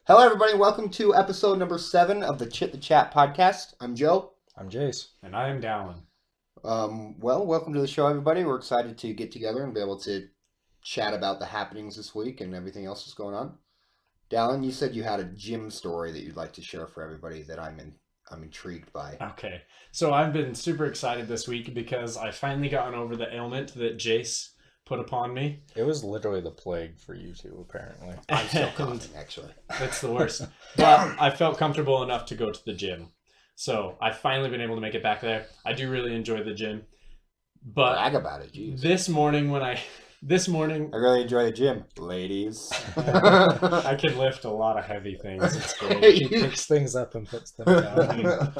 Hello, everybody. Welcome to episode number 7 of the Chit the Chat podcast. I'm Joe. I'm Jace. And I am Dallin. Welcome to the show, everybody. We're excited to get together and be able to chat about the happenings this week and everything else that's going on. Dallin, you said you had a gym story that you'd like to share for everybody that I'm intrigued by. Okay, so I've been super excited this week because I finally gotten over the ailment that Jace put upon me. It was literally the plague for you two, apparently. I'm still coughing, actually. It's the worst. But I felt comfortable enough to go to the gym. So I've finally been able to make it back there. I do really enjoy the gym. But brag about it, jeez. This morning, I really enjoy the gym, ladies. I can lift a lot of heavy things. It's great. He picks things up and puts them down.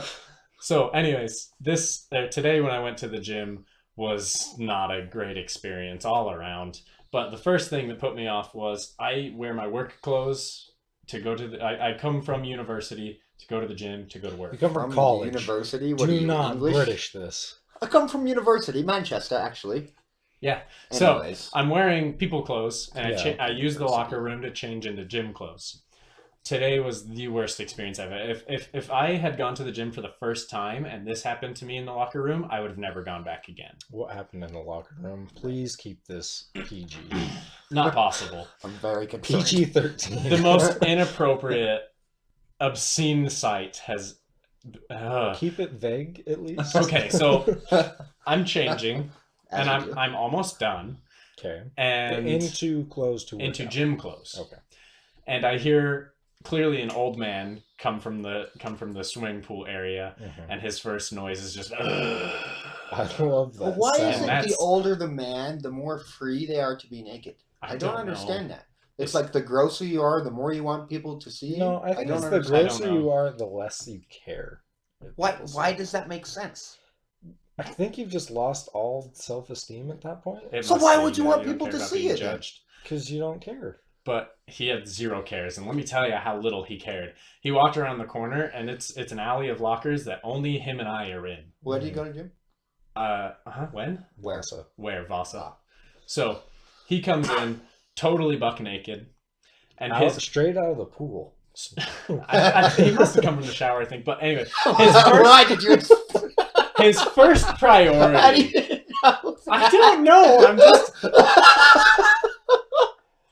So anyways, today when I went to the gym was not a great experience all around. But the first thing that put me off was I wear my work clothes to go to I come from university to go to the gym to go to work. You come from college. University? What Do are you, not English? British this. I come from university, Manchester, actually. Yeah. Anyways. So I'm wearing people clothes and Yeah, I use the locker room to change into gym clothes. Today was the worst experience I've had. If I had gone to the gym for the first time and this happened to me in the locker room, I would have never gone back again. What happened in the locker room? Please keep this PG. Not possible. I'm very concerned. PG-13. The most inappropriate, obscene sight has... Keep it vague, at least. Okay, so I'm changing, As and you do. I'm almost done. Okay. And Into clothes to work into out. gym clothes. Okay. And I hear clearly an old man come from the swimming pool area, and his first noise is just. I love that. But why sound. is it That's- the older the man, the more free they are to be naked? I don't understand that. It's like the grosser you are, the more you want people to see you. No, I think don't it's the understand. I don't grosser know. you are, the less you care. Why does that make sense? I think you've just lost all self-esteem at that point. It So must why be, would you yeah, want don't people care to about see being it then? judged. Because you don't care. But he had zero cares, and let me tell you how little he cared. He walked around the corner, and it's an alley of lockers that only him and I are in. Where do you go to gym? When? Where? Where? Vasa. So he comes in totally buck naked, and Straight out of the pool. he must have come from the shower, I think. But anyway, Why did you? his first How do priority. you know? I don't know. I'm just.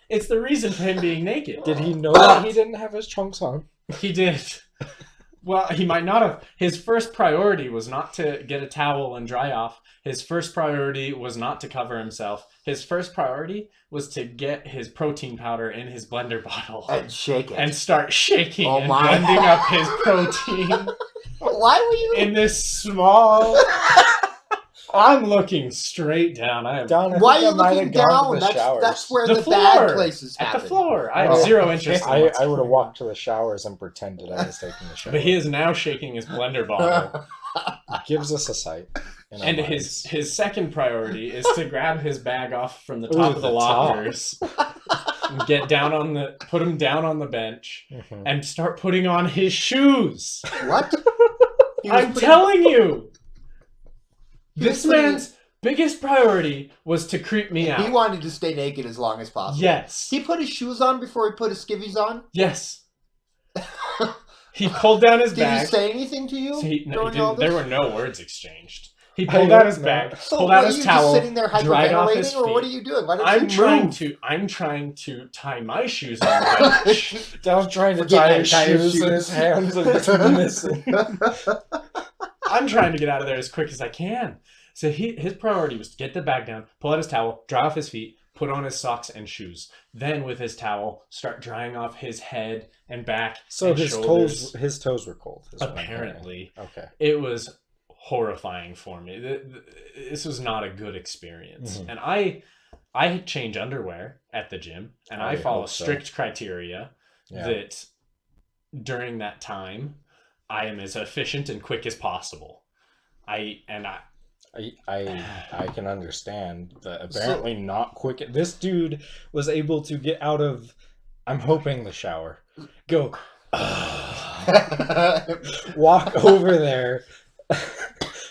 It's the reason for him being naked. Did he know that he didn't have his trunks on? He did. Well, he might not have. His first priority was not to get a towel and dry off. His first priority was not to cover himself. His first priority was to get his protein powder in his blender bottle And shake it. and start shaking Oh and my. blending up his protein Why were you? in this small... I'm looking straight down. I am Down, I Why are think you I might looking have gone down? to the showers. That's where The the, floor. bad places at happen. the floor. I have Oh, zero interest in what's I would have going walked to the showers and pretended I was taking the shower. But he is now shaking his blender bottle. Gives us a sight. in our And minds. his second priority is to grab his bag off from the Ooh, top of the the top. lockers, and put him down on the bench, Mhm. and start putting on his shoes. What? He was I'm putting- telling you, he was this putting- man's biggest priority was to creep me He out. wanted to stay naked as long as possible. Yes, He put his shoes on before he put his skivvies on. yes. He pulled down his Did bag. he say anything to you So during all there this? were no words exchanged. He I pulled out hope his not. bag, So pulled what, out are his you towel, just sitting there dried off his hyperventilating, or what are feet. you doing? Why don't I'm you trying to tie my shoes on the bench. Down trying to Forget tie how his to tie his shoes in his shoes. hands and it's missing. I'm trying to get out of there as quick as I can. So his priority was to get the bag down, pull out his towel, dry off his feet, put on his socks and shoes. Then with his towel, start drying off his head and back So and his shoulders. toes were cold. is what I'm Apparently. hearing. Okay. It was horrifying for me. This was not a good experience. Mhm. And I change underwear at the gym, and I I follow hope so. strict criteria Yeah. that during that time I am as efficient and quick as possible. I I can understand that apparently not quick. This dude was able to get out of, I'm hoping, the shower. Go. Walk over there.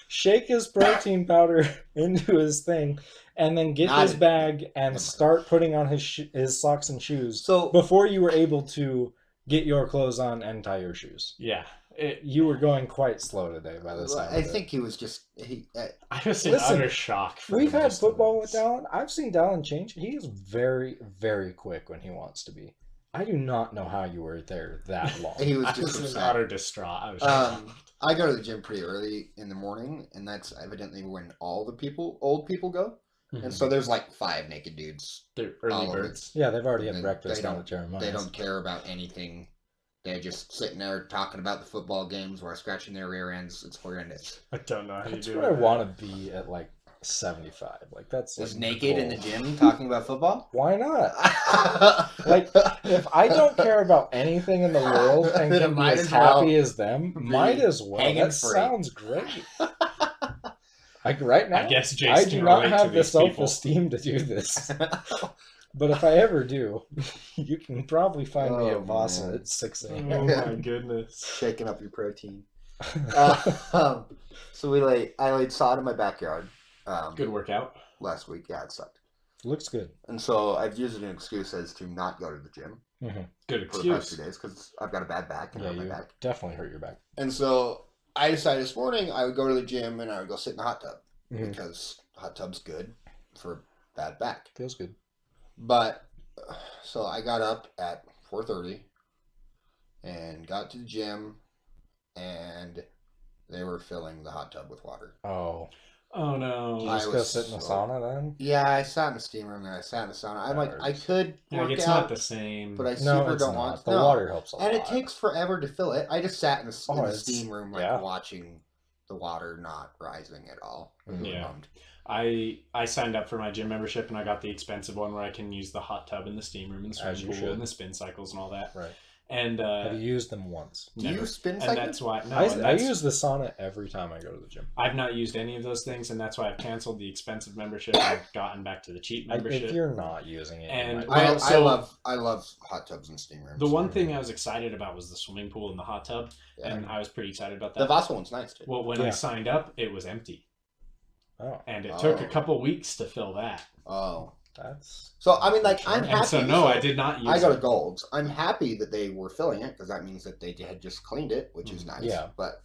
Shake his protein powder into his thing. And then get Not his it. bag and start putting on his socks and shoes. So Before you were able to get your clothes on and tie your shoes. Yeah. You were going quite slow today by the sound I of it. think he was just I was in Listen, utter shock. For We've had most of football with this. Dallin. I've seen Dallin change. He is very, very quick when he wants to be. I do not know how you were there that long. he was I just was in upset. utter distraught. I was shocked. I go to the gym pretty early in the morning, and that's evidently when all the old people go. And so there's like 5 naked dudes. They're early all over. birds. Yeah, they've already had They- breakfast they down don't- at Jeremiah's. They don't care about anything. They're just sitting there talking about the football games while scratching their rear ends. It's horrendous. I don't know how That's you do where I it. want to be at like 75. Like that's Just like naked goal. in the gym talking about football? Why not? Like, if I don't care about anything in the world and Then it can be might as as well happy as them, be might as well. hanging That free. sounds great. Like right now, I guess Jace I can do not relate to have the these people. self-esteem to do this. But if I ever do, you can probably find me Oh, at Vossa man. at 6 Oh a.m. my goodness. Shaking up your protein. So I laid sod in my backyard Good workout. last week. Yeah, it sucked. Looks good. And so I've used it as an excuse as to not go to the gym Good for the past excuse. 2 days because I've got a bad back and Yeah, hurt my you back. definitely hurt your back. And so I decided this morning I would go to the gym and I would go sit in the hot tub Mhm. because hot tub's good for bad back. Feels good. But so I got up at 4:30 and got to the gym and they were filling the hot tub with water. Oh, Oh no. you I just go was sit in the so- sauna then? Yeah, I sat in the steam room and I sat in the sauna. I'm like, I Hours. could Like, work it's out, not the same. but I No, super it's don't not. want The no. water helps a lot. And it takes forever to fill it. I just sat in the Oh, the it's- steam room, like yeah. watching the water not rising at all. I was really Yeah. bummed. I signed up for my gym membership and I got the expensive one where I can use the hot tub and the steam room and the As swimming you pool should. and the spin cycles and all that. Right. And Have you used them once? Do you never. spin And cycle? that's why no, I and that's, use the sauna every time I go to the gym. I've not used any of those things, and that's why I've canceled the expensive membership and gotten back to the cheap membership. If you're not using it, And- you might- Well, so- I love hot tubs and steam rooms. The one thing I was excited about was the swimming pool and the hot tub, Yeah. and I was pretty excited about The that. Vasa one's nice too. Well, when I Yeah. signed up, it was empty, oh, and it took a Oh. couple weeks to fill that. Oh, that's so I mean, like I'm And happy. And so no, I did not use I go to it. Gold's. I'm happy that they were filling it because that means that they had just cleaned it, which is nice. Yeah. But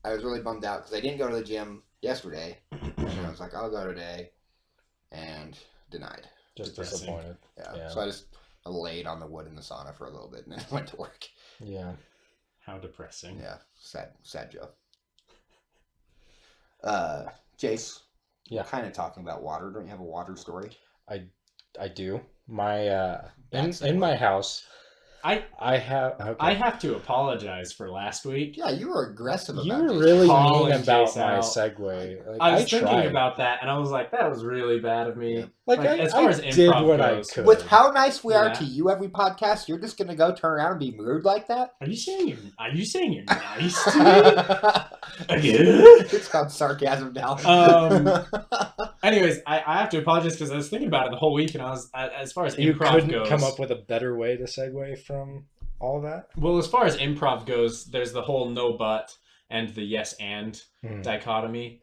I was really bummed out because I didn't go to the gym yesterday, and I was like, I'll go today, and denied. just Depressing. disappointed. Yeah. Yeah. So I just laid on the wood in the sauna for a little bit and then went to work. Yeah. How depressing. Yeah. Sad Joe. Jace. Yeah. Kind of talking about water. Don't you have a water story? I do. My That's in my house, I have. Okay. I have to apologize for last week. Yeah, you were aggressive about You this. were really Calling mean about Jace my out. segue. Like, I was thinking tried. about that, and I was like, that was really bad of me. Yeah. Like, like, I, as far as did improv what goes, I could. With how nice we are Yeah. to you every podcast, you're just gonna go turn around and be rude like that? Are you saying you're nice to me? Again? It's called sarcasm now. Anyways, I have to apologize because I was thinking about it the whole week, and I was as far as you improv couldn't goes. come up with a better way to segue from all that. Well, as far as improv goes, there's the whole no but and the yes and Hmm. dichotomy,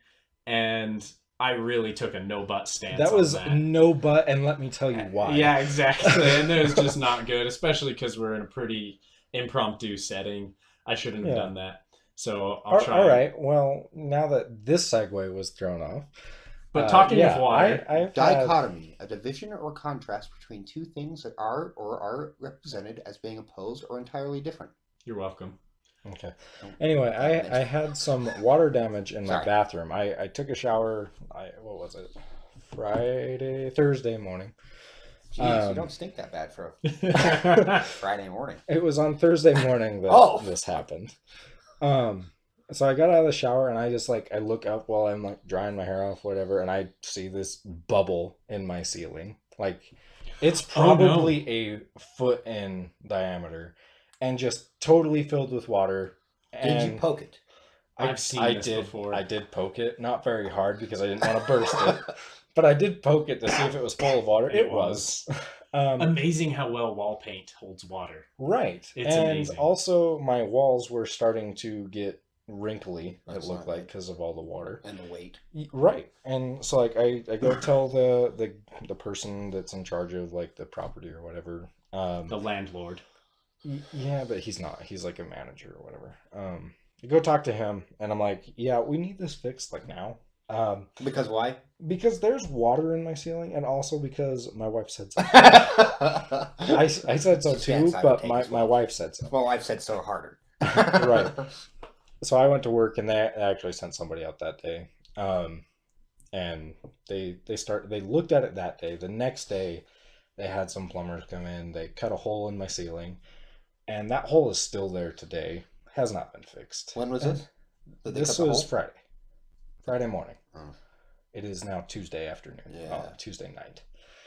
and I really took a no but stance. That on was that. no but, and let me tell you why. Yeah, exactly. And it was just not good, especially because we're in a pretty impromptu setting. I shouldn't have Yeah. done that. So I'll try. All right. Well, now that this segue was thrown off, But talking yeah, of water, I've had- Dichotomy, a division or contrast between two things that are or are represented as being opposed or entirely different. you're welcome. Okay. Don't- Anyway, don't I had some water damage in my Sorry. bathroom. I took a shower. What was it? Thursday morning. Jeez, you don't stink that bad for Oh, a Friday morning. It was on Thursday morning that Oh. this happened. So I got out of the shower and I just I look up while I'm drying my hair off, whatever, and I see this bubble in my ceiling. It's Oh, no. probably a foot in diameter and just totally filled with water. Did And you poke it? I've seen I this did, before. I did poke it, not very hard because I didn't want to burst it, but I did poke it to see if it was full of water. It was. Amazing how well wall paint holds water. Right. It's and amazing. also my walls were starting to get wrinkly, That's it looked not like, good. because of all the water. And the weight. Right. And so I go tell the person that's in charge of the property or whatever. The landlord. Yeah, but he's not. He's like a manager or whatever. I go talk to him, and I'm like, yeah, we need this fixed like now. Because why? Because there's water in my ceiling, and also because my wife said so. I I said so too, but my wife said so. My wife said so harder. Right. So I went to work, and they actually sent somebody out that day. And they looked at it that day. The next day, they had some plumbers come in. They cut a hole in my ceiling, and that hole is still there today. Has not been fixed. When was this? This was Friday morning. Oh. It is now Tuesday afternoon. Yeah. Tuesday night.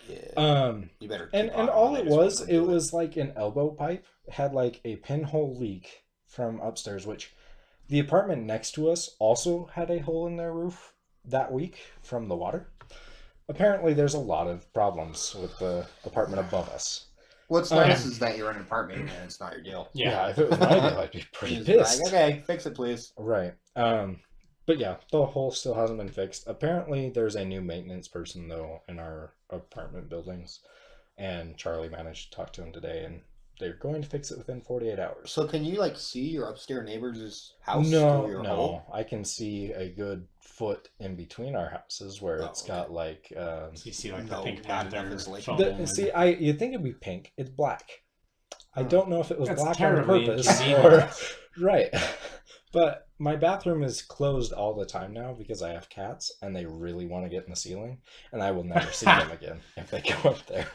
Yeah. You better. And all it was like an elbow pipe. It had like a pinhole leak from upstairs, which the apartment next to us also had a hole in their roof that week from the water. Apparently, there's a lot of problems with the apartment above us. What's nice is that you're in an apartment and it's not your deal. Yeah, if it was my deal, I'd be pretty pissed. Like, okay, fix it, please. Right. But yeah, the hole still hasn't been fixed. Apparently, there's a new maintenance person, though, in our apartment buildings. And Charlie managed to talk to him today, and they're going to fix it within 48 hours. So can you, like, see your upstairs neighbor's house No, through your no. hole? I can see a good foot in between our houses where it's got, like... So you see, like, the No, Pink not Panther enough insulation. foam you'd think it'd be pink. It's black. I don't know if it was That's black on terribly purpose. inconvenient. Right. But my bathroom is closed all the time now because I have cats and they really want to get in the ceiling, and I will never see them again if they go up there.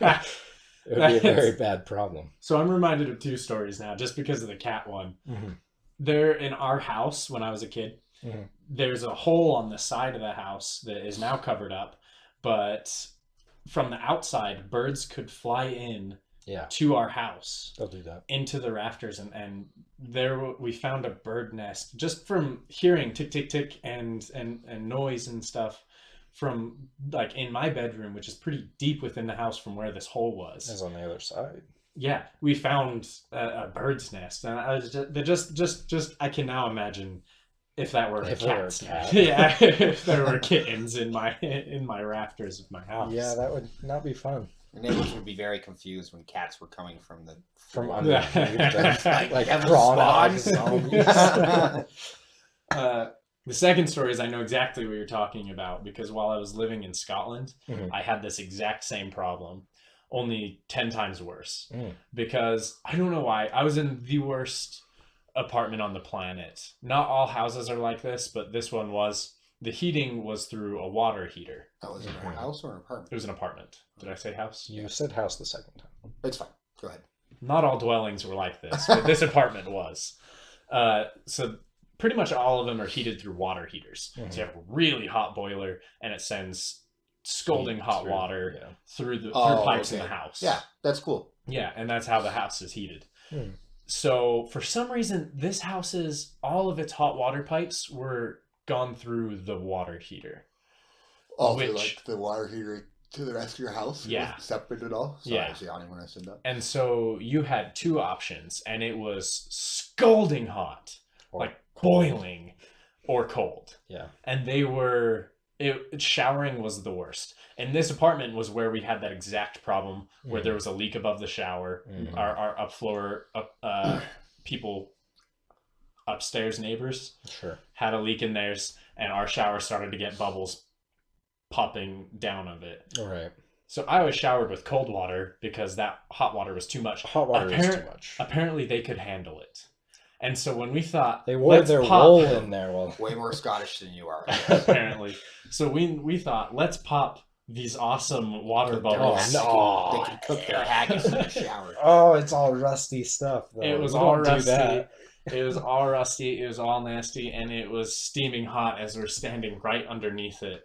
It would be a very bad problem. So I'm reminded of two stories now, just because of the cat one. Mm-hmm. There in our house when I was a kid, Mm-hmm. there's a hole on the side of the house that is now covered up, but from the outside, birds could fly in to our house. They'll do that. Into the rafters, and there we found a bird nest just from hearing tick tick tick and noise and stuff from like in my bedroom, which is pretty deep within the house from where this hole was. It's on the other side. Yeah, we found a bird's nest, and I was just I can now imagine if that were a cat. Yeah, if there were kittens in my rafters of my house. Yeah, that would not be fun. The neighbors would be very confused when cats were coming from the underneath, like crawl out. The second story is I know exactly what you're talking about because while I was living in Scotland, I had this exact same problem, only 10 times worse. Because I don't know why. I was in the worst apartment on the planet. Not all houses are like this, but this one was. The heating was through a water heater. That was in a house or an apartment? It was an apartment. Did I say house? You said house the second time. It's fine. Go ahead. Not all dwellings were like this, but this apartment was. So pretty much all of them are heated through water heaters. So you have a really hot boiler, and it sends scalding hot water through pipes in the house. Yeah, that's cool. Yeah, and that's how the house is heated. So for some reason, this house's all of its hot water pipes were gone through the water heater. Like the water heater to the rest of your house? Yeah. Separate at all? Sorry, I was yawning when I said that. And so you had two options, and it was scalding hot, like boiling, or cold. Yeah. And showering was the worst. And this apartment was where we had that exact problem where there was a leak above the shower. Our people upstairs neighbors had a leak in theirs, and our shower started to get bubbles popping down of it. All right. So I was showered with cold water because that hot water was too much. Hot water is too much. Apparently they could handle it. And so when we thought they wore their wool in there, way more Scottish than you are. Apparently. So we thought, let's pop these awesome water bubbles. They can cook their haggis in the shower. Oh, it's all rusty stuff, though. It was all rusty. It was all rusty. It was all nasty, and it was steaming hot as we're standing right underneath it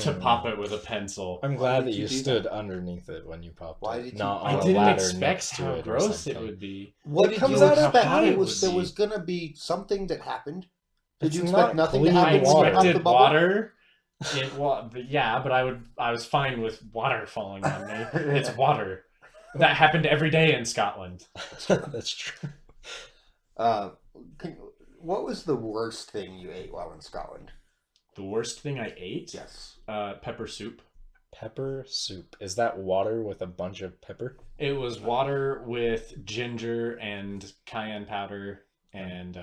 to pop it with a pencil. I'm glad that you stood underneath it when you popped it. Not on I a didn't ladder expect next to how it gross it would be. What did you expect? There was going to be something that happened. Did you expect nothing to happen? I expected water. But I was fine with water falling on me. It's water. That happened every day in Scotland. That's true. What was the worst thing you ate while in Scotland? The worst thing I ate? Yes. Pepper soup. pepper soup. Is that water with a bunch of pepper? It was water with ginger and cayenne powder, and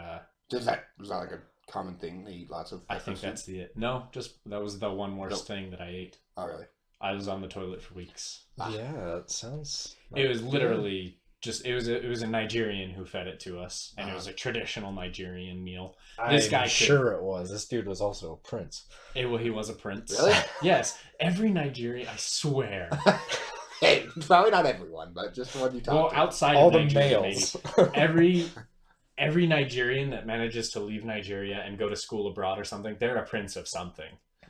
Was that like a common thing? They eat lots of I pepper think soup? that's the it. No, just that was the one worst Nope. thing that I ate. Oh, really? I was on the toilet for weeks. Ah. Yeah, that sounds. It was literally just it was a Nigerian who fed it to us, and it Uh-huh. was a traditional Nigerian meal. I'm This guy could- sure it was. This dude was also a prince. He was a prince. Really? Yes, every Nigerian, I swear. Hey, probably not everyone, but just the one you Well, talked to. outside All of the Nigeria, males. maybe. Every Nigerian that manages to leave Nigeria and go to school abroad or something, they're a prince of something.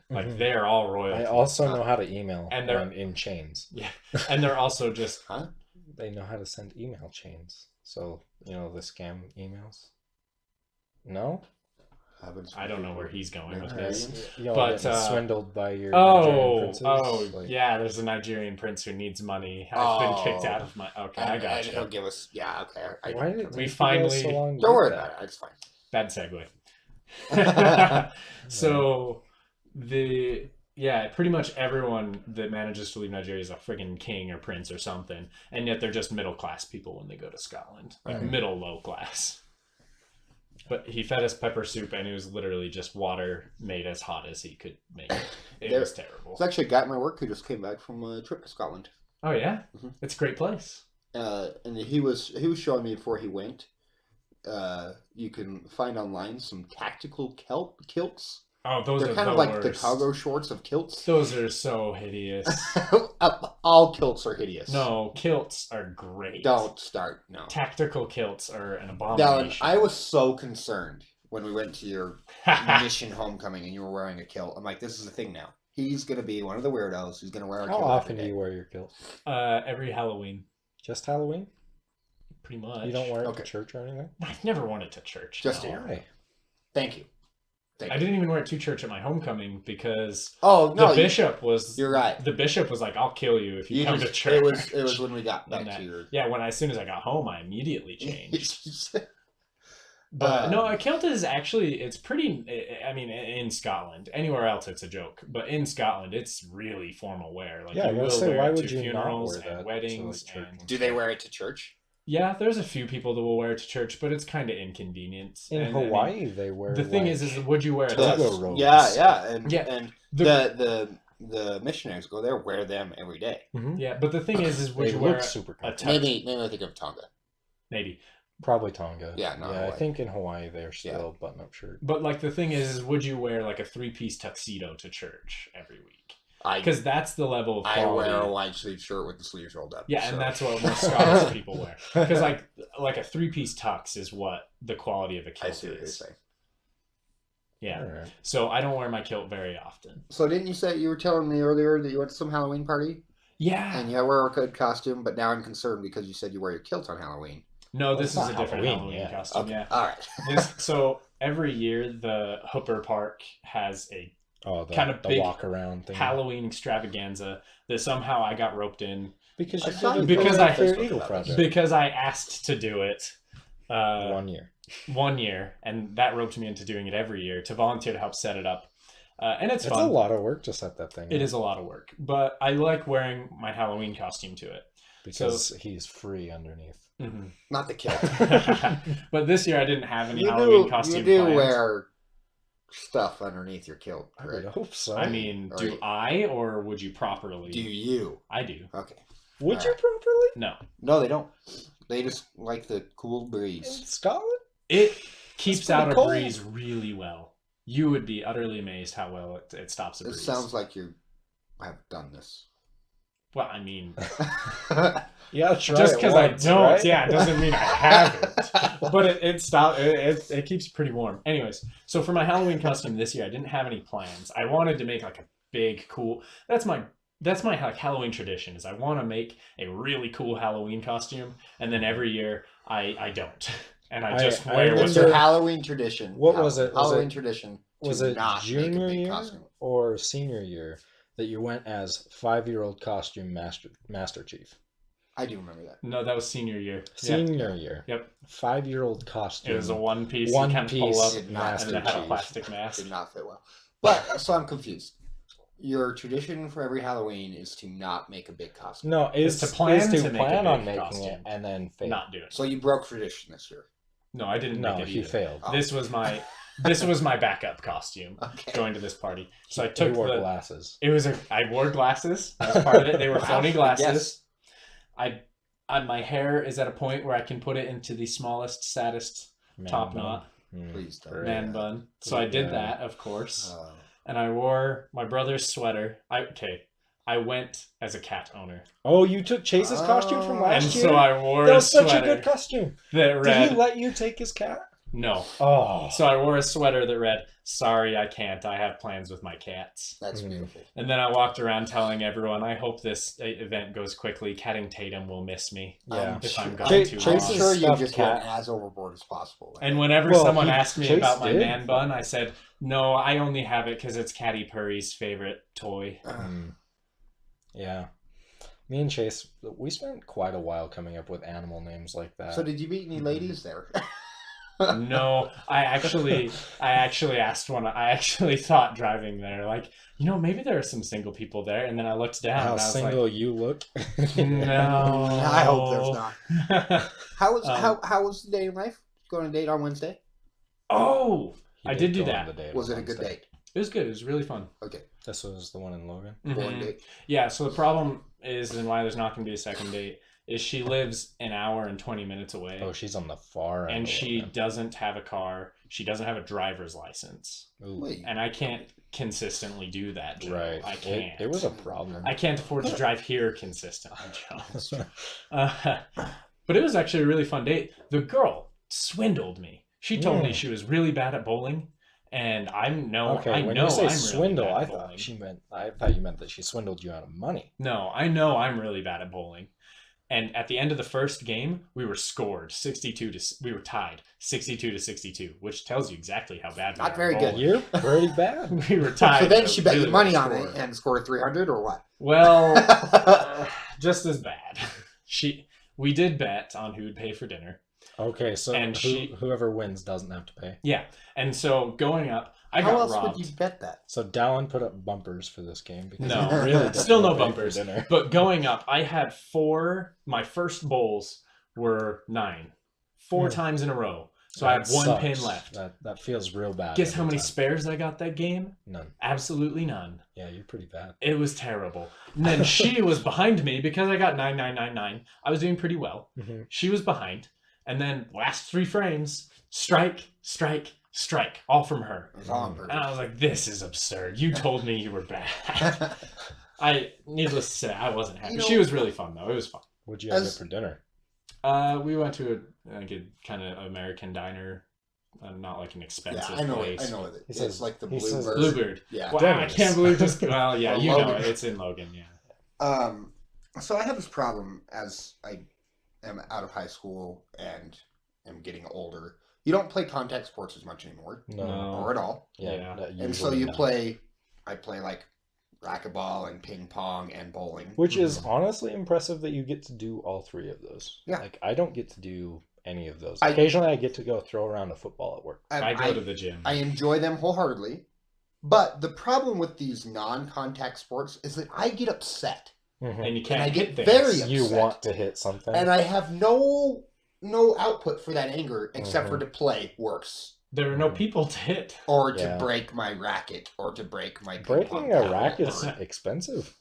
Like Mhm. they're all royalty. I also know how to email And they're- in chains. Yeah, and they're also just Huh? They know how to send email chains. So, the scam emails. No? I don't know where he's going with Nigerians? this. Y'all But, getting swindled by your Nigerian Oh, princes? Like, yeah. There's a Nigerian prince who needs money. I've been kicked out of my. Okay, I got And he'll you. give us. Yeah, okay. Why did it We take finally- you guys so long to Don't get worry that? about it. It's fine. Bad segue. So pretty much everyone that manages to leave Nigeria is a friggin' king or prince or something, and yet they're just middle class people when they go to Scotland, like Right. middle low class. But he fed us pepper soup, and it was literally just water made as hot as he could make it. It was terrible. There's actually a guy at my work who just came back from a trip to Scotland. Oh yeah, Mhm. it's a great place. And he was showing me before he went. You can find online some tactical kilts. Oh, those They're are kind the of like the worst. cargo shorts of kilts. Those are so hideous. All kilts are hideous. No, kilts are great. Don't start. No. Tactical kilts are an Dallin, abomination. I was so concerned when we went to your mission homecoming and you were wearing a kilt. I'm like, this is a thing now. He's gonna be one of the weirdos who's gonna wear a How kilt. often every do day. you wear your kilt? Every Halloween, Just Halloween? pretty much. You don't wear it Okay. to church or anything? I've never worn it to church. Just no. here. Why? Thank you. Thank I you. didn't even wear it to church at my homecoming because Oh no, the bishop was. you're right. The bishop was like, "I'll kill you if you, come to just- church." It was when we got And back that- to your. Yeah, when as soon as I got home, I immediately changed. But Uh, no, a kilt is actually it's pretty. I mean, in Scotland, anywhere else it's a joke, but in Scotland, it's really formal wear. Like Yeah, I you was will gonna say, wear why it would to you not funerals wear that and to, weddings. like, church? And Do they wear it to church? yeah, there's a few people that will wear it to church, but it's kind of inconvenient. In And, I mean, Hawaii, they wear. the thing like, is would you wear it? Toga to- robes. Yeah, and Yeah. and The- the missionaries go there, wear them every day. Mhm. Yeah, but the thing is would They you look wear super a comfortable. tux? Maybe I think of Tonga. Maybe. Probably Tonga. Yeah, not I Hawaii. think in Hawaii they're still button-up shirt. But like the thing is would you wear like a 3-piece tuxedo to church every week? I Because that's the level of I quality. wear a wide sleeve shirt with the sleeves rolled up. Yeah, so. and that's what most Scottish people wear. Because like a 3-piece tux is what the quality of a I kilt see what you're is. saying. Yeah. Alright. So I don't wear my kilt very often. So didn't you say you were telling me earlier that you went to some Halloween party Yeah. and you wear a good costume, but now I'm concerned because you said you wear your kilt on Halloween. No, Well, this it's is a not different Halloween, Halloween yeah. costume. Okay, Yeah. all right. So every year the Hooper Park has a Oh, the Kind of the big walk around thing. Halloween extravaganza that somehow I got roped in Because I you saw did you it because for I- your Eagle project. because I asked to do it. 1 year. One year, and that roped me into doing it every year to volunteer to help set it up. And it's It's fun. a lot of work to set that thing. It up is a lot of work, but I like wearing my Halloween costume to it. because he's free underneath. Not the kilt. But this year I didn't have any you Halloween do costume you do planned. wear stuff underneath your kilt, I would correct? hope so. I mean, Or do you- I or would you properly? Do you? I do. Okay. would you Alright. properly No. No, they don't. They just like the cool in breeze. Scotland? It keeps pretty out a cold. breeze really well. You would be utterly amazed how well it stops a It breeze. sounds like you have done this. Well, I mean, Yeah, try just it because I once, don't, right? yeah, it doesn't mean I haven't. But it keeps pretty warm. Anyways, so for my Halloween costume this year, I didn't have any plans. I wanted to make like a big, cool. That's my like Halloween tradition. Is I want to make a really cool Halloween costume, and then every year I don't, and I just I wear What's what's your remember- Halloween tradition? What was it? Was Halloween it- tradition. Was to it not make a junior big year costume. or senior year that you went as 5-year-old costume master chief? I do remember that. No, that was senior year. Senior year. Yep. 5-year-old costume. It was a one piece. One you kind of pull piece up, Did and not then master it had a chief. plastic mask. Did not fit well. But so I'm confused. Your tradition for every Halloween is to not make a big costume. No, Is is to plan is to make a plan big on making costume. it and then fail. Not do it. So you broke tradition this year. No, I didn't No, make it he either. failed. Oh. This was my backup costume Okay. going to this party. So I He took wore glasses. I wore glasses. That was part of it. They were Wow, phony good glasses. My hair is at a point where I can put it into the smallest, saddest top knot, Please don't. Great. man bun. So I did Yeah. that, of course. Oh. And I wore my brother's sweater. I went as a cat owner. Oh, you took Chase's costume from Oh. last And year? so I wore That a was such a sweater good costume. that Did read... he let you take his cat? No. Oh. So I wore a sweater that read, "Sorry, I can't. I have plans with my cats." That's beautiful. And then I walked around telling everyone, "I hope this event goes quickly. Catting Tatum will miss me Yeah. if I'm gone Chase- too Chase long." I'm is sure you stuffed just cat. went as overboard as possible. And whenever Well, someone asked me Chase about my did. man bun, I said, "No, I only have it because it's Catty Purry's favorite toy." Yeah. Me and Chase, we spent quite a while coming up with animal names like that. So did you meet any ladies there? No, I actually asked one. I actually thought driving there, like, maybe there are some single people there. And then I looked down. How and I was single you look. like, no. I hope there's not. How Um, how was the dating life? Going on a date on Wednesday? Oh, He I did do go on that. the date Was on it a good Wednesday. date? it was good. It was really fun. Okay, This was the one in Logan. boring Mhm. date. Yeah. So the problem is, and why there's not going to be a second date, is she lives an hour and 20 minutes away. Oh, she's on the far end. And of she Logan. doesn't have a car. She doesn't have a driver's license. Ooh, Wait, And I can't consistently do that, Joe. right. I can't. It was a problem. I can't afford to drive here consistently, Joe. But it was actually a really fun date. The girl swindled me. She told me she was really bad at bowling. And I Okay, know when you say I'm swindle, really bad I at thought bowling. you meant that she swindled you out of money. No, I know I'm really bad at bowling. And at the end of the first game, we were scored 62 to we were tied 62 to 62, which tells you exactly how bad we Not are very at good. bowling. You're pretty bad. We were tied. so then at a she bet you really money low on score. it and scored 300 or what? Well, just as bad. We did bet on who would pay for dinner. Okay, so And whoever wins doesn't have to pay. Yeah, and so going up, I How got else robbed. would you bet that? So Dallin put up bumpers for this game because No, he really doesn't still no pay for bumpers. dinner. But going up, I had my first bowls were 9, 4 times in a row. So I That have one sucks. pin left. That feels real bad. Guess every how many time. spares I got that game? None. Absolutely none. Yeah, you're pretty bad. It was terrible. And then she was behind me because I got 9999. I was doing pretty well. Mm-hmm. She was behind. And then last 3 frames, strike, strike, strike, all from her. It was all on And I was like, this is absurd. You told me you were bad. purpose. Needless to say, I wasn't happy. You know- She was really fun, though. It was fun. What'd you have As- for dinner? We went to a kind of American diner. Not like an Yeah, expensive I know place. it. I know it. He It's says- like the he says- Bluebird. Bluebird. Yeah. Wow, I Denny's. can't believe just. Well, yeah, Or you know Logan. it. It's in Logan, yeah. So I have this problem as I am out of high school and am getting older. You don't play contact sports as much anymore, No. or at all. Yeah. And so usually you not. play. I play like racquetball and ping pong and bowling. Which is honestly impressive that you get to do all 3 of those. Yeah. Like, I don't get to do any of those. I- Occasionally, I get to go throw around a football at work. I go to the gym. I enjoy them wholeheartedly, but the problem with these non-contact sports is that I get upset, Mhm. and you can't I hit get things. very You upset. want to hit something. and I have no output for that anger except for to play worse. There are no people to hit. Or to Yeah. break my racket, or to break my ping Breaking pong a paddle, rack is or- expensive.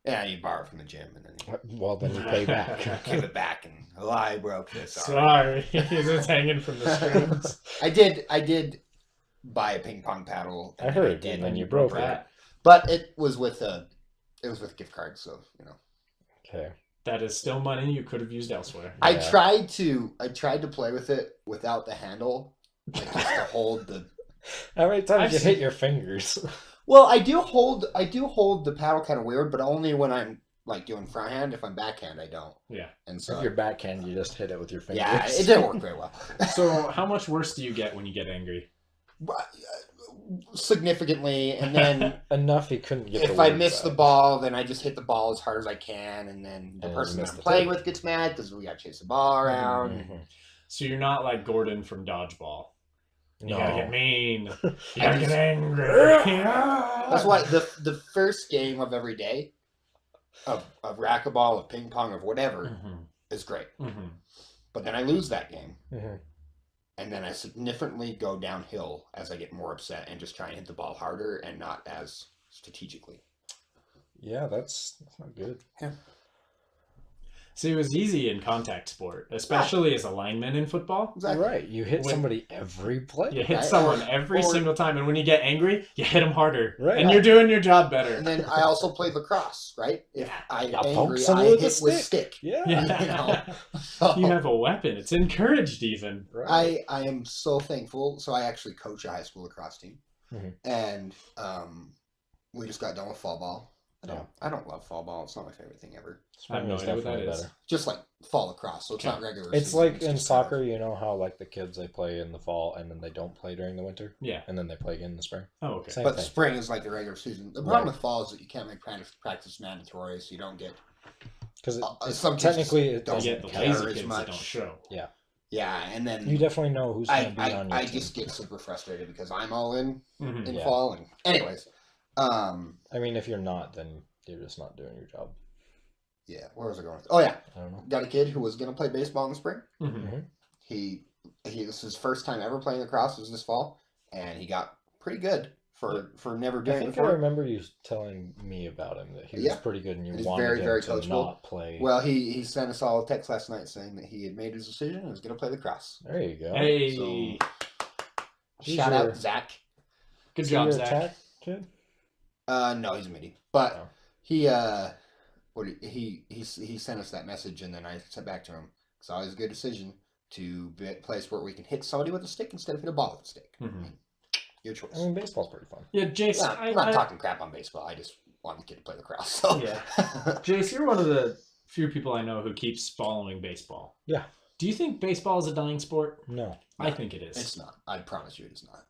Yeah, you borrow from the gym and then Well, then you pay back. you give it back and I broke this. Sorry, it's hanging from the strings. I did buy a ping pong paddle. I heard, did, and then you broke it. That but it was with gift cards, so you know. Okay. that is still money you could have used elsewhere. I Yeah. tried to play with it without the handle, like just to hold the. How many times I've you seen- hit your fingers? Well, I do hold the paddle kind of weird, but only when I'm like doing front hand. If I'm backhand, I don't. Yeah. And so If your backhand, you just hit it with your fingers. yeah, it didn't work very well. So how much worse do you get when you get angry? Significantly, and then Enough he couldn't get if the I words miss the out. ball, then I just hit the ball as hard as I can, and then the And you person that miss I'm the playing tape. with gets mad because we got to chase the ball around. Mhm. So you're not like Gordon from Dodgeball. You gotta get No. mean. You I gotta just- get angry. That's why the first game of every day of racquetball, of ping pong, of whatever Mhm, is great. mhm. But then I lose that game, Mhm. and then I significantly go downhill as I get more upset and just try and hit the ball harder and not as strategically. Yeah, that's not good. See, it was easy in contact sport, especially as a lineman in football. Exactly. Right, you hit When- somebody every play. You hit Right. someone every Or- single time, and when you get angry, you hit them harder, Right. and you're doing your job better. And then I also play lacrosse, right? If Yeah. I'm Yeah, poke angry, someone I with a hit with stick. stick. Yeah. Yeah. So You have a weapon. It's encouraged, even. Right. I am so thankful. So I actually coach a high school lacrosse team, Mhm. and we just got done with fall ball. I don't love fall ball. It's not my favorite thing ever. I have no idea what that is. Just like fall lacrosse, so it's Okay. not regular. It's season, like it's in just kind of- soccer, you know how like the kids they play in the fall and then they don't play during the winter, Yeah. and then they play again in the spring. Oh, okay. Same but thing. spring is like the regular season. The problem Right. with fall is that you can't make practice mandatory, so you don't get. Because Some kids technically it don't You doesn't get the care lazy as kids that much. don't show. Yeah, and then You definitely know who's going to be I on your I team. just get super frustrated because I'm all in Mhm. Yeah. fall, and anyways, I mean, if you're not, then you're just not doing your job. yeah. Where was I going? Oh yeah, I don't know. got a kid who was gonna play baseball in the spring. Mhm. He this is his first time ever playing lacrosse. It was this fall, and he got pretty good for never I doing it think I before. remember you telling me about him that he was Yeah. pretty good and you He's wanted very, him very to coachable. not play. Well, he sent us all a text last night saying that he had made his decision and was gonna play lacrosse. There you go. Hey, So, He's shout your- out Zach. good Is he job, your Zach. attack kid? No, he's a midi, but Oh. he he sent us that message, and then I sent back to him. It's always a good decision to play a sport where we can hit somebody with a stick instead of hit a ball with a stick. Mhm. I mean, your choice. I mean, baseball's pretty fun. Yeah, Jace. Yeah, I'm not talking crap on baseball. I just want the kid to play lacrosse. So. Yeah. Jace, you're one of the few people I know who keeps following baseball. Yeah. Do you think baseball is a dying sport? No. I think it is. It's not. I promise you, it's not.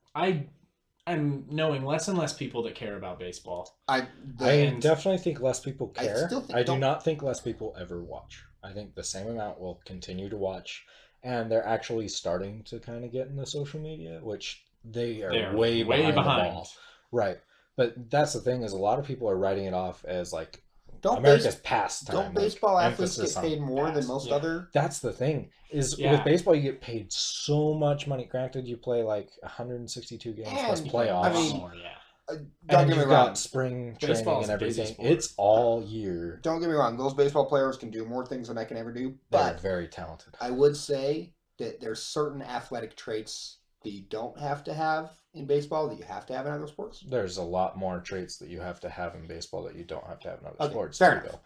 I'm knowing less and less people that care about baseball. I definitely think less people I care. still think- I do don't- not think less people ever watch. I think the same amount will continue to watch, and they're actually starting to kind of get into social media, which they are They're way behind the behind. ball. Right. But that's the thing is a lot of people are writing it off as like Don't America's pastime. don't like, baseball athletes emphasis get on paid more than past. most Yeah. other? That's the thing is Yeah. with baseball you get paid so much money. Granted, you play like 162 games plus And, playoffs. I mean, more, yeah. Don't and get me you've wrong. got spring training Baseball's and a busy everything. sport. It's all year. Don't get me wrong. Those baseball players can do more things than I can ever do. They're But very talented. I would say that there's certain athletic traits that you don't have to have in baseball that you have to have in other sports. There's a lot more traits that you have to have in baseball that you don't have to have in other Okay, sports. fair too, enough. though.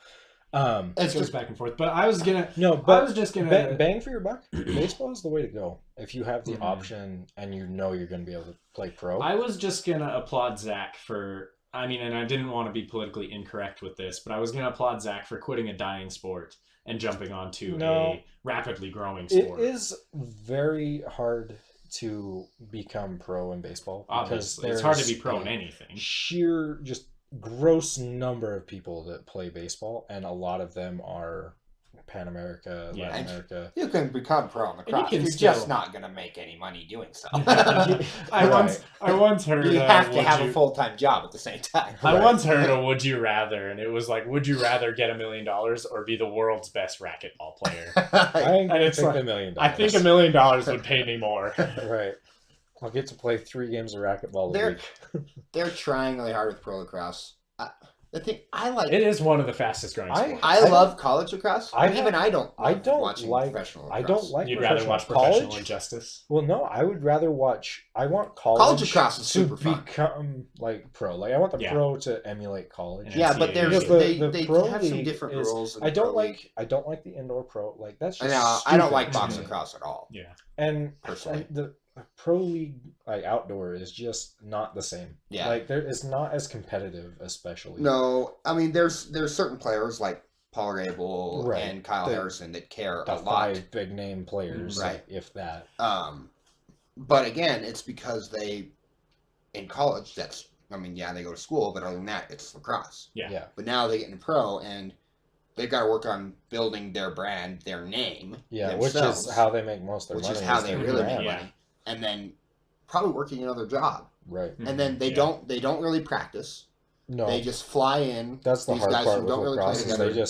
It's It goes just back and forth. But I was gonna. No, I but was just gonna. bang for your buck. Baseball is the way to go. If you have the Mhm. option and you know you're going to be able to play pro. I was just gonna applaud Zach for. I mean, and I didn't want to be politically incorrect with this, but I was gonna applaud Zach for quitting a dying sport and jumping onto No. a rapidly growing It sport. is very hard to become pro in baseball because Obviously, it's hard to there's be pro in a anything. sheer just gross number of people that play baseball, and a lot of them are Pan America, Yeah. Latin America. you can become pro in lacrosse. can You're still- just not going to make any money doing so. I Right. once heard. You have to would have you- a full-time job at the same time. I Right. once heard a "Would you rather," and it was like, "Would you rather get $1 million or be the world's best racquetball player?" I And it's think like- $1 million. I think $1 million would pay me more. Right. I'll get to play 3 games of racquetball a They're- week. They're trying really hard with pro lacrosse. The thing I like, It is one of the fastest growing I- sports. I I love college lacrosse. I But even I don't. I love don't watching like- professional. I Lacrosse. don't like You'd rather watch professional professional college. injustice. Well, no, I would rather watch. I want college. College lacrosse is to super fun. become like pro. Like I want the Yeah. pro to emulate college. Yeah. Yeah, but Because there's the- they the pro have some league different is- rules. in I the pro don't league. like the indoor pro. Like that's I just know. I don't stupid like to box me. lacrosse at all. Yeah. And Personally. the pro league like outdoor is just not the same. Yeah. Like there it's not as competitive, especially. No, I mean there's certain players like Paul Rabel Right. and Kyle The- Harrison that care The a lot. 5 big name players, Right. like, if that. But again, it's because they in college. That's I mean, yeah, they go to school, but other than that, it's lacrosse. Yeah. Yeah. But now they get into pro and they've got to work on building their brand, their name. Yeah, themselves, which is how they make most of their which money. is how is they their really brand. make Yeah. money. And then probably working another job, Right. and then they don't really practice. No. They just fly in. That's the These hard guys part who with don't really play lacrosse is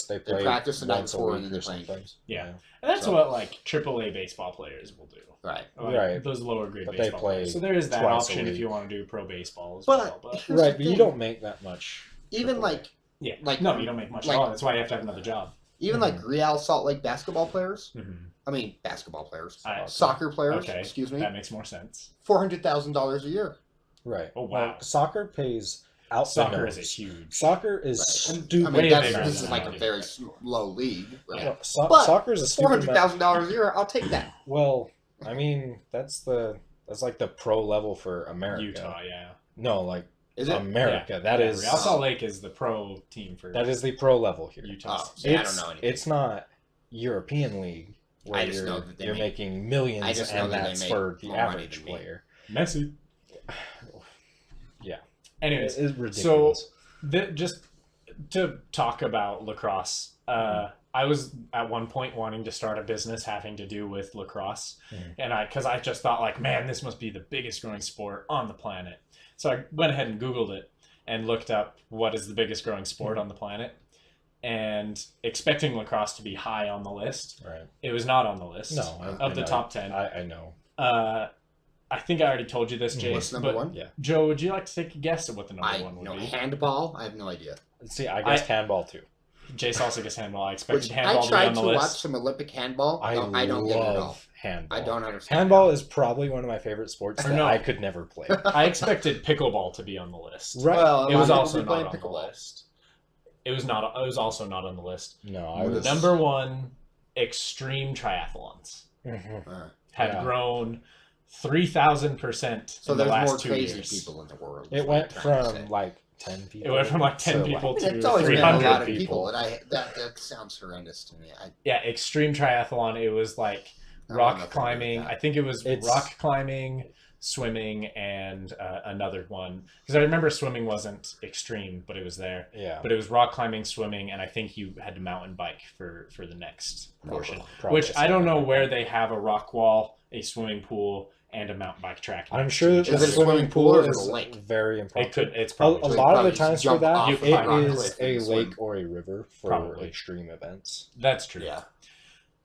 together. they play practice the night once a before week and then they or play. sometimes. Yeah. And that's So- what like AAA baseball players will do. Right. Like, Right. Those lower grade But they baseball play players. So there is that twice a option if week. you want to do pro baseball as But well. But here's the Right, but you thing. don't make that much. Even AAA. like yeah, like- no, you don't make much like- at all. That's why you have to have another job. even like Real Salt Lake basketball players. Mm-hmm. I mean basketball players, I- soccer players. Okay, Excuse me. that makes more sense. $400,000 a year. Right. Oh, wow. Well, soccer pays out Soccer the is a nose. huge. Soccer is Right. stupid. I mean, Way that's, bigger this than is like a that. very low league. Right? Well, But soccer is a stupid. $400,000 a year. I'll take that. Well, I mean, that's like the pro level for America. Utah, yeah. No, like Is it? America. That Yeah, is Real Salt Lake is the pro team for that is the pro level here. Utah. Oh, see, I don't know anything. It's not European league where I just know that they you're make- making millions, I just know and that they that's make for the more money average than me. player. Messi. Yeah, Anyways, it's ridiculous. just to talk about lacrosse, I was at one point wanting to start a business having to do with lacrosse, and because I just thought like, man, this must be the biggest growing sport on the planet. So I went ahead and Googled it and looked up what is the biggest growing sport on the planet, and expecting lacrosse to be high on the list. Right. It was not on the list. No, of the know. top 10. I know. I think I already told you this, Jace. What's number but one? Yeah. Joe, would you like to take a guess at what the number I one would know be? handball. I have no idea. See, I guess handball too. Jace also gets handball. I expected Which handball I to be tried on to the watch list. some Olympic handball. I don't get it at all. love handball. I don't understand. Handball is probably one of my favorite sports Or that no. I could never play. I expected pickleball to be on the list. Right. Well, It was a lot of also people not be on playing the list. It was not. It was also not on the list. No, I was Number one, extreme triathlons Mhm. Uh, had Yeah. grown 3,000% so in the there's last more 2 crazy years. people in the world. is It what went I'm trying to from say. like 10 people. It went from like 10 to, people I mean, to it's always been a 300 lot of people. people, and that sounds horrendous to me. Yeah, extreme triathlon. It was like I don't know rock nothing climbing. about that. I think it was It's- rock climbing, swimming, and another one. Because I remember swimming wasn't extreme, but it was there. Yeah. But it was rock climbing, swimming, and I think you had to mountain bike for the next portion. Probably Which I don't something know like where that. they have a rock wall, a swimming pool, and a mountain bike track. I'm next sure to that each the Is it other. a swimming swimming pool pool or is it is a lake? very It important. could. It's A probably. lot of probably the just times for jump that, off You it climb rock is cliff a and swim. lake or a river for Probably. extreme events. That's true. Yeah.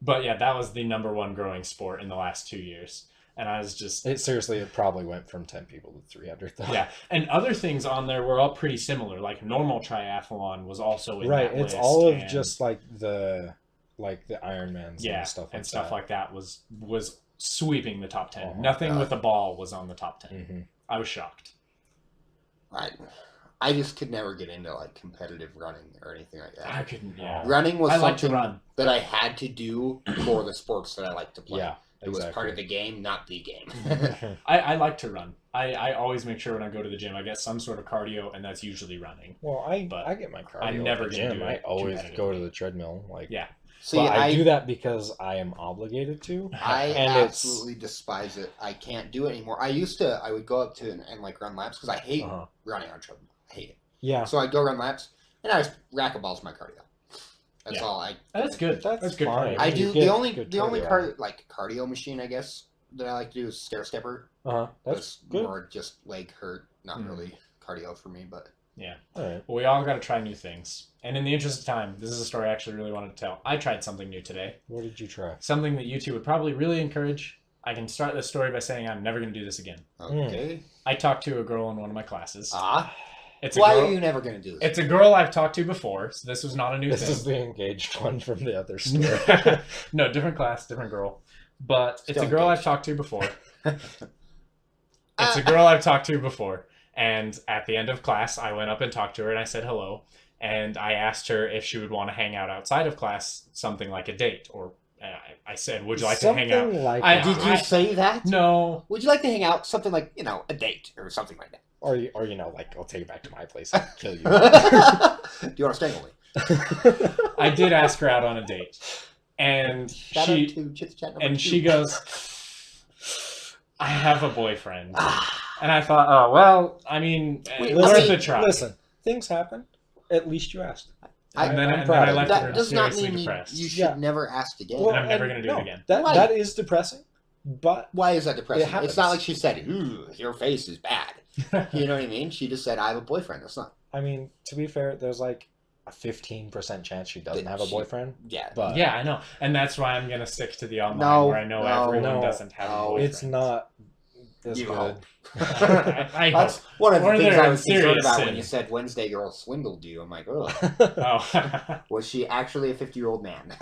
But yeah, that was the number one growing sport in the last 2 years, and I was just It probably went from 10 people to 300 though. yeah. And other things on there were all pretty similar. Like normal triathlon was also in Right. that It's list, all of and- just like the Ironmans yeah, and stuff like that. that was sweeping the top 10. Oh, Nothing God. with a ball was on the top 10. Mhm. I was shocked. I just could never get into like competitive running or anything like I that. couldn't. Yeah, Running was I like to something run. that I had to do for the sports that I like to play. Yeah. It was part of the game, not the game. I like to run. I always make sure when I go to the gym I get some sort of cardio, and that's usually running. Well, But I get my cardio I'm never at the gonna gym. do I it always go to competitively. the treadmill. Like Yeah. See, but I I do that because I am obligated to. I and it's- absolutely despise it. I can't do it anymore. I would go up to and like run laps because I hate Uh-huh. running on treadmill. I hate it. Yeah. So I'd go run laps and I just racquetballs my cardio. That's Yeah. all I. That's good. That's good. fine. cardio. I You do get the only good cardio cardio. cardio machine I guess that I like to do is stair stepper. Uh-huh. That's That's good. more just leg hurt, not Mhm. really cardio for me. But Yeah. All right. Well, we all got to try new things. And in the interest of time, this is a story I actually really wanted to tell. I tried something new today. What did you try? Something that you two would probably really encourage. I can start this story by saying I'm never going to do this again. okay. I talked to a girl in one of my classes. It's a Why girl. are you never gonna do this? It's a girl I've talked to before, so this was not a new This thing. is the engaged one from the other story. No, different class, different girl. But it's Still a girl engaged. I've talked to before. It's a girl I've talked to before. And at the end of class, I went up and talked to her and I said hello. And I asked her if she would want to hang out outside of class, something like a date. Or I said, would you like to hang out? Something like I- Did you say that? No. Would you like to hang out? Something like a date or something like that. or like I'll take you back to my place and kill you. Do you want to strangle me? I did ask her out on a date. And Shout she out to Chit Chat number and 2. she goes, I have a boyfriend. And I thought, oh, well, I mean, Wait, worth I mean, a try. Listen, things happen. At least you asked. And then I'm I proud of left you. her that does not seriously mean depressed. you should Yeah. never ask again. Well, I'm never gonna do it again. That Why? that is depressing. But Why is that depressing? happens. It's not like she said, "Ooh, your face is bad." You know what I mean? She just said, "I have a boyfriend." That's not. I mean, to be fair, there's like a 15% chance she doesn't have a boyfriend. Yeah. But Yeah, I know, and that's why I'm gonna stick to the online, No, where I know no, everyone no, doesn't have a no. boyfriend. it's not as You good. hope. I That's hope. one of the Or things they're I in was concerned serious about sin. when you said Wednesday girl swindled you. I'm like, oh, Oh. was she actually a 50-year-old man?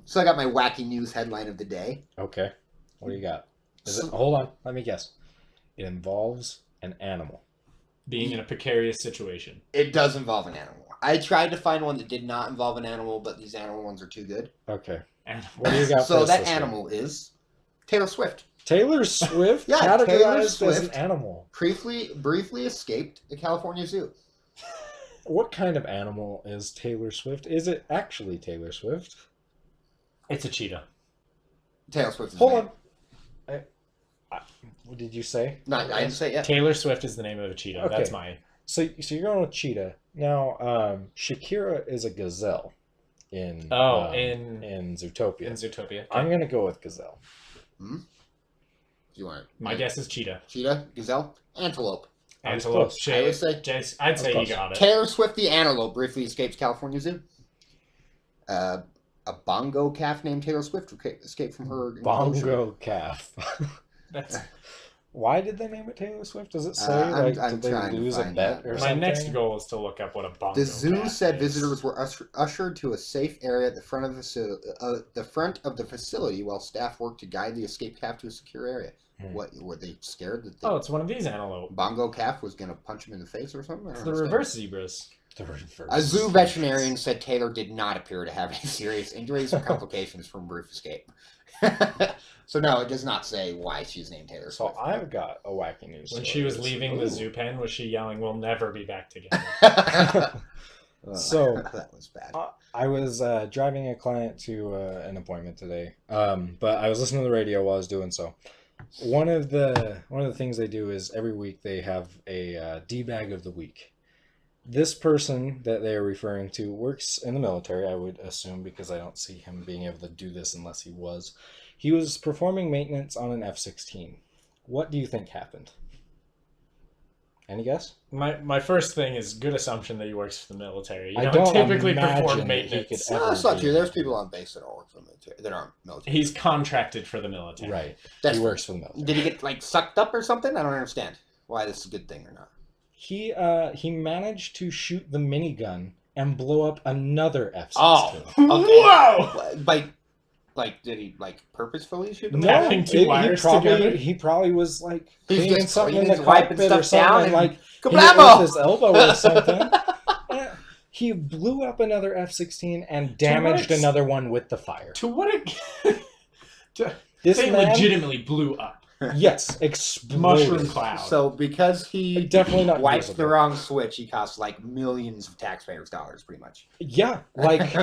So I got my wacky news headline of the day. Okay. What do you got? Hold on. Let me guess. It involves an animal. Being in a precarious situation. It does involve an animal. I tried to find one that did not involve an animal, but these animal ones are too good. Okay. Animal. What do you got So for us that this week? animal is Taylor Swift. Taylor Swift Yeah, categorized Taylor as an Swift. animal. Briefly escaped the California Zoo. What kind of animal is Taylor Swift? Is it actually Taylor Swift? It's a cheetah. Taylor Swift is Hold the on. What did you say? No, I didn't say it yet. Taylor Swift is the name of a cheetah. Okay. That's my. So you're going with cheetah. Now, Shakira is a gazelle in in Zootopia. Zootopia. I'm going to go with gazelle. Do you want it? My guess is cheetah. Cheetah, gazelle, antelope. I was Antelope. close. I would say- I'd say close. you got it. Taylor Swift the antelope briefly escapes California Zoo. A bongo calf named Taylor Swift escaped from her enclosure. Bongo calf. That's Why did they name it Taylor Swift? Does it say, I'm did they trying to lose a find bet that. or my something? next goal is to look up what a bongo. The zoo calf said is. visitors were ushered to a safe area at the front of the facility while staff worked to guide the escaped calf to a secure area. What, were they scared that the Oh, it's one of these antelope. bongo calf was going to punch him in the face or something? I It's don't the understand. reverse zebras. The reverse. A zoo veterinarian said Taylor did not appear to have any serious injuries or complications from brief escape. So no, it does not say why she's named Taylor So Swift. I've got a wacky news When story she was this leaving week. the zoo pen, was she yelling, "We'll never be back together"? So- that was bad. I was driving a client to an appointment today, but I was listening to the radio while I was doing so. One of the things they do is every week they have a D-bag of the week. This person that they are referring to works in the military, I would assume, because I don't see him being able to do this unless he was. He was performing maintenance on an F-16. What do you think happened? Any guess? My first thing is good assumption that he works for the military. You I don't don't typically imagine perform that he maintenance. could No, that's not be- true. There's people on base that don't work for the military. That aren't military. He's contracted for the military. Right. That's- he works for the military. Did he get like sucked up or something? I don't understand why this is a good thing or not. He managed to shoot the minigun and blow up another F-16. Oh, okay. Whoa! Did he purposefully shoot the No, Mapping military? two he wires probably together? he probably was like He's cleaning just something in cleaning, the wiping cockpit or stuff down something and and like hit it with kablamo! his elbow or something. Yeah. He blew up another F-16 and damaged what another one with the fire. To what? This They man, legitimately blew up. yes, exploded. Mushroom cloud. So because he Definitely not wiped usable. the wrong switch, he costs like millions of taxpayers' dollars, pretty much. Yeah, like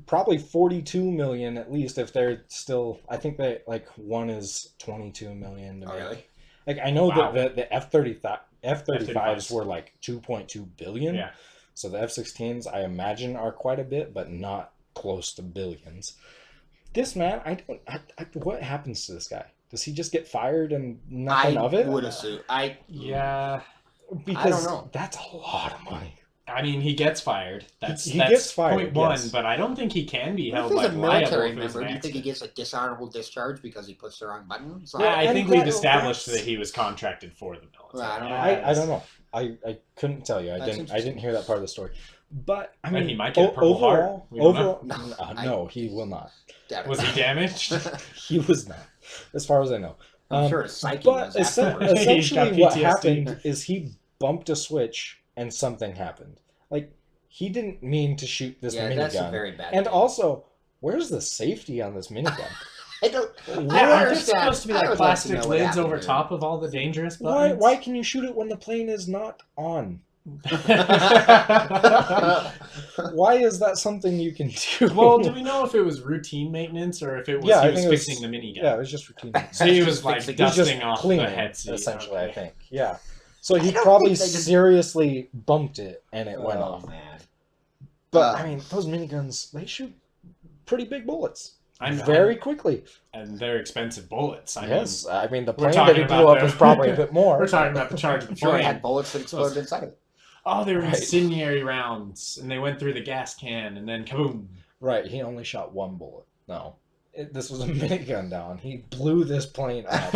probably 42 million at least if they're still. I think that like one is 22 million. To Oh, make. really? Like I know Wow. that the F-35s F-35s were like 2.2 billion. Yeah. So the F-16s I imagine are quite a bit, but not close to billions. This man, what happens to this guy? Does he just get fired and nothing of it? would assume. Yeah. Because know. that's a lot of money. I mean, he gets fired. That's He that's gets fired, point one. yes. But I don't think he can be What held if he's like a liable military if it was member? an Do you think he accident. gets a dishonorable discharge because he pushed the wrong button? It's Yeah, like- I And think we've that- established that's- that he was contracted for the military. Well, I don't know. I don't know. I couldn't tell you. I That's didn't hear that part of the story. But I And mean, he might get a Purple Heart. overall, We don't know. no, he will not. Damn it. Was he damaged? He was not, as far as I know. I'm sure his psyche But was afterwards. He's got essentially, what PTSD. happened is he bumped a switch and something happened. Like he didn't mean to shoot this Yeah, that's a minigun. very bad And thing. also, where's the safety on this minigun? I don't. Yeah, I aren't don't there understand. supposed to be I like would like to plastic know what lids happened over here. top of all the dangerous Why buttons? why can you shoot it when the plane is not on? Why is that something you can do? Well, do we know if it was routine maintenance or if it was Yeah, I he was think it was- fixing the minigun? Yeah, it was just routine. So he was Just like fixing- He's just dusting off the cleaning, head seat. essentially, Okay. I think. Yeah. So he I don't probably think they just- seriously bumped it and it went Oh, off. man. But I mean, those miniguns, they shoot pretty big bullets. very quickly. And they're expensive bullets. Yes, I mean the we're plane that talking he about blew up the- was probably a bit more. We're talking about the charge of the Sure, it plane. had bullets that exploded inside of it. Oh, they were Right. incendiary rounds, and they went through the gas can, and then kaboom. Right, he only shot one bullet. No, this was a minigun down. He blew this plane up.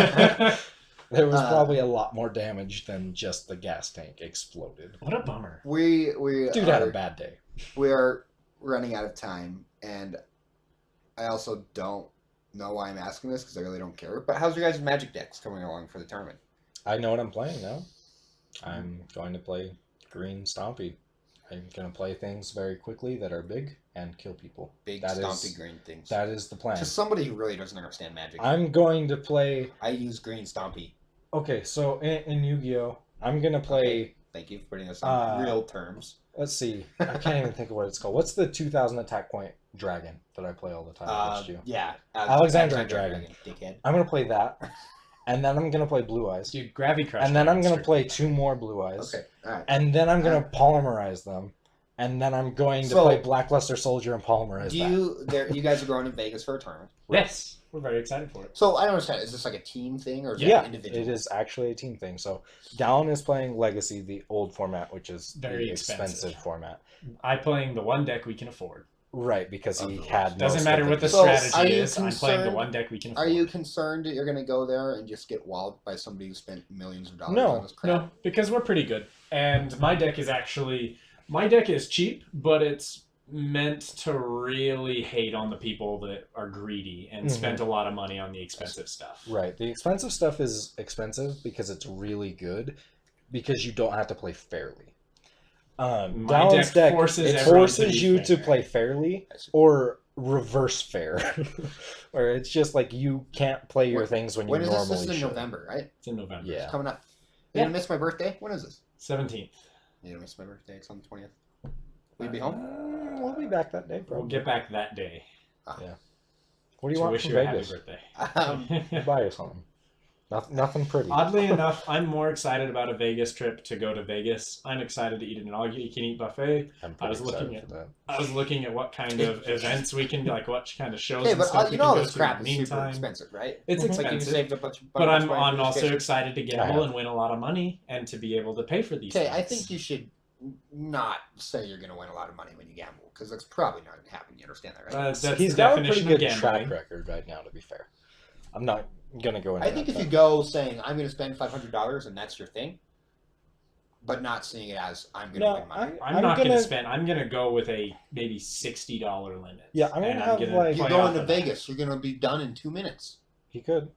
There was probably a lot more damage than just the gas tank exploded. What a bummer. We Dude had a bad day. we are running out of time, and I also don't know why I'm asking this because I really don't care. But how's your guys' Magic decks coming along for the tournament? I know what I'm playing now. I'm going to play Green Stompy. I'm going to play things very quickly that are big and kill people. Big That stompy is- green things. That is the plan. To somebody who really doesn't understand Magic, I'm going to play... I use green stompy. Okay, so in Yu-Gi-Oh! I'm going to play... Thank you for putting us on real terms. Let's see. I can't even think of what it's called. What's the 2000 attack point dragon that I play all the time against you? Yeah, Alexandria Dragon. Dickhead. I'm going to play that. And then I'm going to play Blue Eyes. Dude, Gravy Crush. And then I'm going to Monster. play 2 more Blue Eyes. Okay, all right. And then I'm going to polymerize them. And then I'm going to So- play Blackluster Soldier and polymerize Do that. you guys are going to Vegas for a tournament? Yes, we're very excited for it. So I don't understand. Is this like a team thing or is it Yeah, an individual? it is actually a team thing. So Dallin is playing Legacy, the old format, which is Very the expensive. format. I'm playing the one deck we can afford. Right, because he Of had Doesn't most matter of what the So, are strategy you is. I'm playing the concerned- one deck we can Are afford. you concerned that you're going to go there and just get walloped by somebody who spent millions of dollars No, on this crap? No, because we're pretty good. And my deck is cheap, but it's meant to really hate on the people that are greedy and Mhm. spent a lot of money on the expensive stuff. Right. The expensive stuff is expensive because it's really good because you don't have to play fairly. My Dallin's deck deck forces it everyone to forces be you fair. to play fairly I see. or reverse fair, where it's just like you can't play your When- things when you When is this? normally This is in should. November, right? It's in November. Yeah. It's coming up. Yeah. You gonna miss my birthday? When is this? 17th. You gonna miss my birthday? It's on the 20th. Will you be home? We'll be back that day, We'll probably. get back that day. What do you To want wish from you a happy Vegas? birthday. Um, Buy you something. Nothing pretty. Oddly enough, I'm more excited about a Vegas trip to go to Vegas. I'm excited to eat an all-you-can-eat buffet. I'm I was pretty looking excited for that. I was looking at what kind of events we can, like what kind of shows okay, and but stuff we you can know all go this to crap in is the super meantime. expensive, right? It's Mhm. Like you expensive. saved a bunch But I'm money for this also vacation. excited to I gamble have. and win a lot of money and to be able to pay for these Okay, things. I think you should not say you're gonna win a lot of money when you gamble because that's probably not gonna happen. You understand that, right? That's He's the got a pretty definition of good gambling. track record right now, to be fair. I'm not going to go into I think that, if you but- go saying I'm going to spend $500 and that's your thing, but not seeing it as I'm going to No, win money. I'm not gonna spend. I'm gonna go with a maybe $60 limit. Yeah, I'm gonna and have, like- You're play off going to of that. Vegas. You're going to be done in 2 minutes. He could.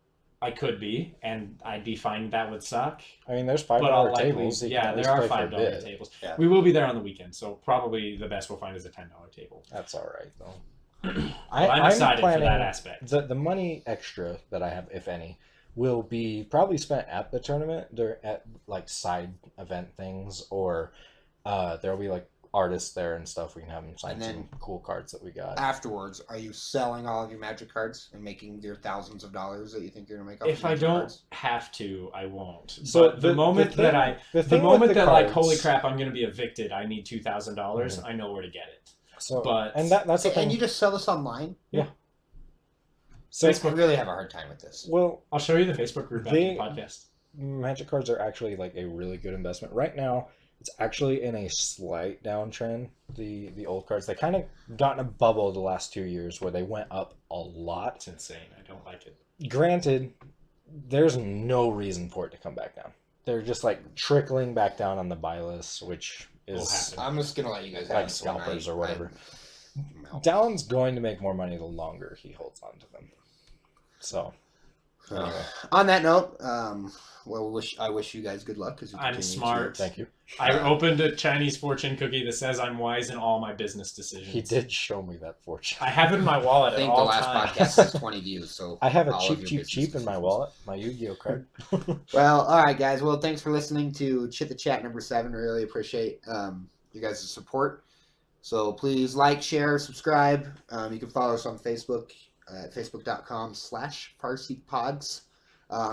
I could be, and I'd be fine. That would suck. I mean, there's But I'll $5 likely, tables. He can yeah, at least there are play for a $5 bit. tables. Yeah. We will be there on the weekend, so probably the best we'll find is a $10 table. That's all right, though. I'm excited for that aspect. The money extra that I have, if any, will be probably spent at the tournament, at like side event things, or there'll be like artists there and stuff. We can have them sign And then- some cool cards that we got. Afterwards, are you selling all of your Magic cards and making your thousands of dollars that you think you're going to make off If of I Magic don't cards? have to, I won't. So But the moment thing- that the the thing with moment the that like, cards- holy crap, I'm gonna be evicted. I need $2,000. Mhm. I know where to get it. So, but- and that's the thing. And you just sell this online? So, Facebook- I really have a hard time with this. well, I'll show you the Facebook group after the podcast. Magic cards are actually like a really good investment right now. It's actually in a slight downtrend. The old cards, they kind of got in a bubble the last 2 years where they went up a lot. It's insane. I don't like it. Granted, there's no reason for it to come back down. They're just like trickling back down on the buy list, which Will is happen. I'm just going to let you guys like have this one. scalpers or whatever. I'm out. Dallin's going to make more money the longer he holds on to them. So, anyway, On that note, well, I wish you guys good luck because I'm smart. thank you. I opened a Chinese fortune cookie that says I'm wise in all my business decisions. He did show me that fortune. I have it in my wallet I at think the all last times. podcast has 20 views, so I have a all of cheap, your cheap, business cheap in my decisions. wallet. My Yu-Gi-Oh card. Well, all right, guys. Well, thanks for listening to Chit the Chat number 7. Really appreciate you guys' support. So please like, share, subscribe. You can follow us on Facebook at facebook.com/FarseekPods.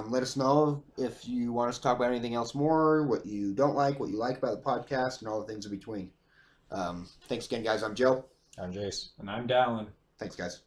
Let us know if you want us to talk about anything else more, what you don't like, what you like about the podcast, and all the things in between. Thanks again, guys. I'm Joe. I'm Jace. And I'm Dallin. Thanks, guys.